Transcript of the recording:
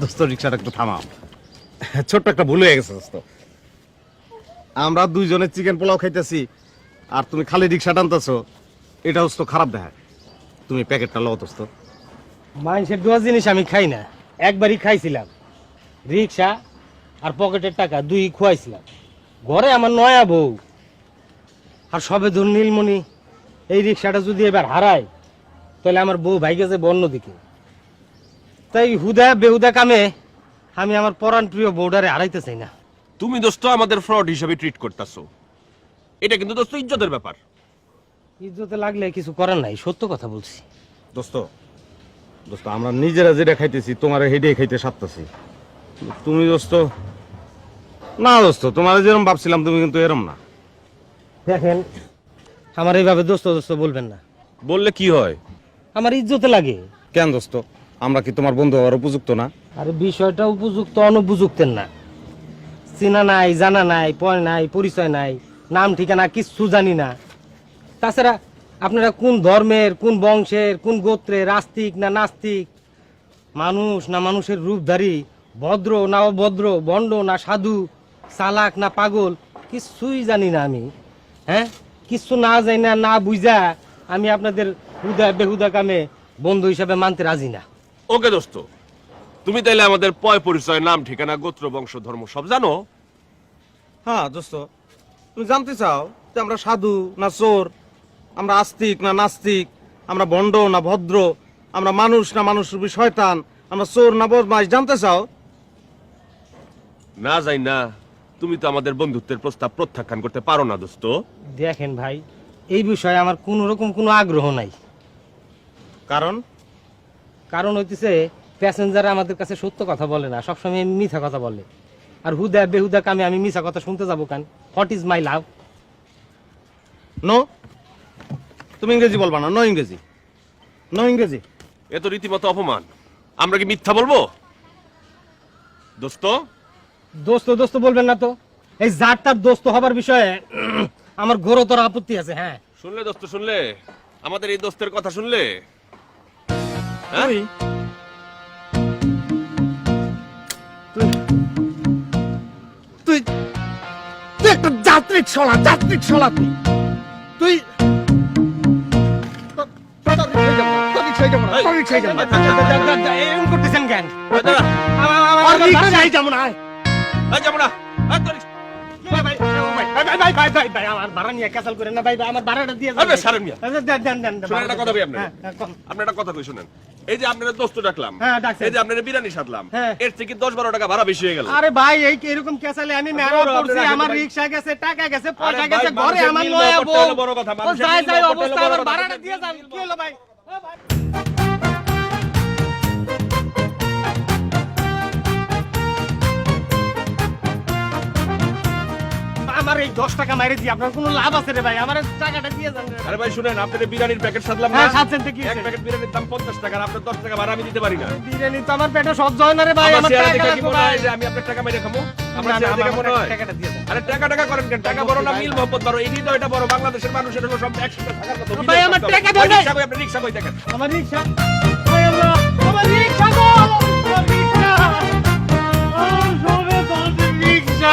দোস্ত রিক্সাটা একটু থামাও, ছোট্ট একটা ভুল হয়ে গেছে দোস্ত। আমরা দুইজনে চিকেন পোলাও খাইতেছি আর তুমি খালি রিক্সা টানতেছো, এটা দোস্ত খারাপ দেখায়। তুমি প্যাকেটটা লও দোস্ত। মানুষের দোয়া জিনিস আমি খাই না, একবারই খাইছিলাম। রিক্সা আর পকেটের টাকা দুই খুয়াইছিলাম। ঘরে আমার নয়া বউ আর সবে ধর নীলমণি, এই রিক্সাটা যদি এবার হারায় তাহলে আমার বউ ভাইগে যাবে অন্যদিকে। তাই হুদা বেহুদা কামে আমি আমার পরাণ প্রিয় বউডারে হারাইতে চাই না। তুমি দোস্ত আমাদের ফ্রড হিসেবে ট্রিট করতেছো, এটা কিন্তু দোস্ত ইজ্জতের ব্যাপার। ইজ্জতে লাগলে কিছু করার নাই, সত্য কথা বলছি। দোস্ত দোস্ত আমরা নিজেরা যেটা খাইতেছি তোমার হেডেই খাইতে সারতেছি। তুমি দোস্ত না, দোস্ত তোমার যেরকম ভাবছিলাম তুমি কিন্তু এরম না। দেখেন, আমার এইভাবে দোস্ত দোস্ত বলবেন না, বললে কি হয়? আমার ইজ্জতে লাগে। কেন দোস্ত, আমরা কি তোমার বন্ধু হওয়ার উপযুক্ত না? আর বিষয়টা উপযুক্ত অনুপযুক্তের না। চেনা নাই, জানা নাই, পয় নাই, পরিচয় নাই, নাম ঠিকানা কিচ্ছু জানি না। তাছাড়া আপনারা কোন ধর্মের, কোন বংশের, কোন গোত্রের, আস্তিক না নাস্তিক, মানুষ না মানুষের রূপধারী, ভদ্র না অভদ্র, ভণ্ড না সাধু, চালাক না পাগল, কিচ্ছুই জানি না আমি। হ্যাঁ, কিচ্ছু না জানি না, না বুঝা আমি আপনাদের হুদা বেহুদা কামে বন্ধু হিসাবে মানতে রাজি না। ওকে দোস্ত, তুমি তাইলে আমাদের পয় পরিচয়, নাম ঠিকানা, গোত্র, বংশ, ধর্ম সব জানো? হ্যাঁ দোস্ত, তুমি জানতে চাও যে আমরা সাধু না চোর, আমরা আস্তিক না নাস্তিক, আমরা ভণ্ড না ভদ্র, আমরা মানুষ না মানুষ রূপী শয়তান, আমরা চোর না বদমাইশ, জানতে চাও? না যাই না, তুমি তো আমাদের বন্ধুত্বের প্রস্তাব প্রত্যাখ্যান করতে পারো না দোস্ত। দেখেন ভাই, এই বিষয়ে আমার কোনো রকম কোনো আগ্রহ নাই। কারণ কারণ হইতেছে প্যাসেঞ্জার আমাদের কাছে সত্য কথা বলে না, সবসময় মিথ্যা কথা বলে। আর হুদা বেহুদা কামে আমি মিথ্যা কথা শুনতে যাবো কেন? What is my love? No, তুমি ইংরেজি বলবা না। নো ইংরেজি, নো ইংরেজি। এ তো রীতিমতো অপমান। আমরা কি মিথ্যা বলবো দোস্ত? দোস্ত দোস্ত বলবেন না তো। এই জাত তার দোস্ত হবার বিষয়ে আমার ঘোরতর আপত্তি আছে। হ্যাঁ, শুনলে দোস্ত, শুনলে আমাদের এই দোস্তের কথা শুনলে? হ্যাঁ? তুই তুই একটা যাত্রিক ছলা, যাত্রিক ছলা। তুই এরকম করতেছেন কেন? যাবো না। আমার ভাড়া নিয়ে ক্যান্সেল করেন না ভাই, আমার ভাড়াটা দিয়ে আরে সারেন মিয়া। দেন। শুনেন একটা কথা ভাই, আপনি হ্যাঁ, আপনি একটা কথা কই শুনেন। এই যে আপনারা দোস্ত ডাকলাম, হ্যাঁ, ডাকছেন। এই যে আপনারা বিরিয়ানি সাধলাম, হ্যাঁ। এর থেকে 10-12 টাকা ভাড়া বেশি হয়ে গেল। আরে ভাই, এই এরকম ক্যাসালে আমি মেহনত করছি, আমার রিকশা গেছে, টাকা গেছে, পয়সা গেছে, ঘরে আমার নয়া বউ। বড় কথা, যাই অবস্থা, আমার ভাড়াটা দিয়ে যান। কি হলো ভাই? ও ভাই, আমার এই 10 টাকা মাইরে দিয়ে আপনার কোনো লাভ আছে রে ভাই? আমার টাকাটা দিয়ে যান রে। আরে ভাই শুনেন, আপনাদের বিরিয়ানির প্যাকেট সাধলাম না, হ্যাঁ, সাথে কি এক প্যাকেট বিরিয়ানির দাম 50 টাকা, আর আপনার 10 টাকা ভাড়া আমি দিতে পারি না। বিরিয়ানি তো আমার পেটে সহ্য হয় না রে ভাই, আমার আমার চেহারা টাকা দেখে কি লাগবে মনে ভাই। হয় যে আমি আপনার টাকা মেরে খাবো? আমার না, না, চেহারা দেখে আমার মনে হয়? টাকাটা দিয়ে দেন। আরে টাকা করেন কেন? টাকা বড় না মিল মোহাম্মদ বড়? এই হৃদয়টা বড়। বাংলাদেশের মানুষের হলো সব একসাথে থাকার কথা। ভাই, আমার টাকা দেন ভাই। রিকশা কই? আপনি রিকশা কই দেখেন? আমার রিকশা, ওই আল্লাহ, আমার রিকশা গো, আমার রিকশা, আমার সবে বলতে রিকশা।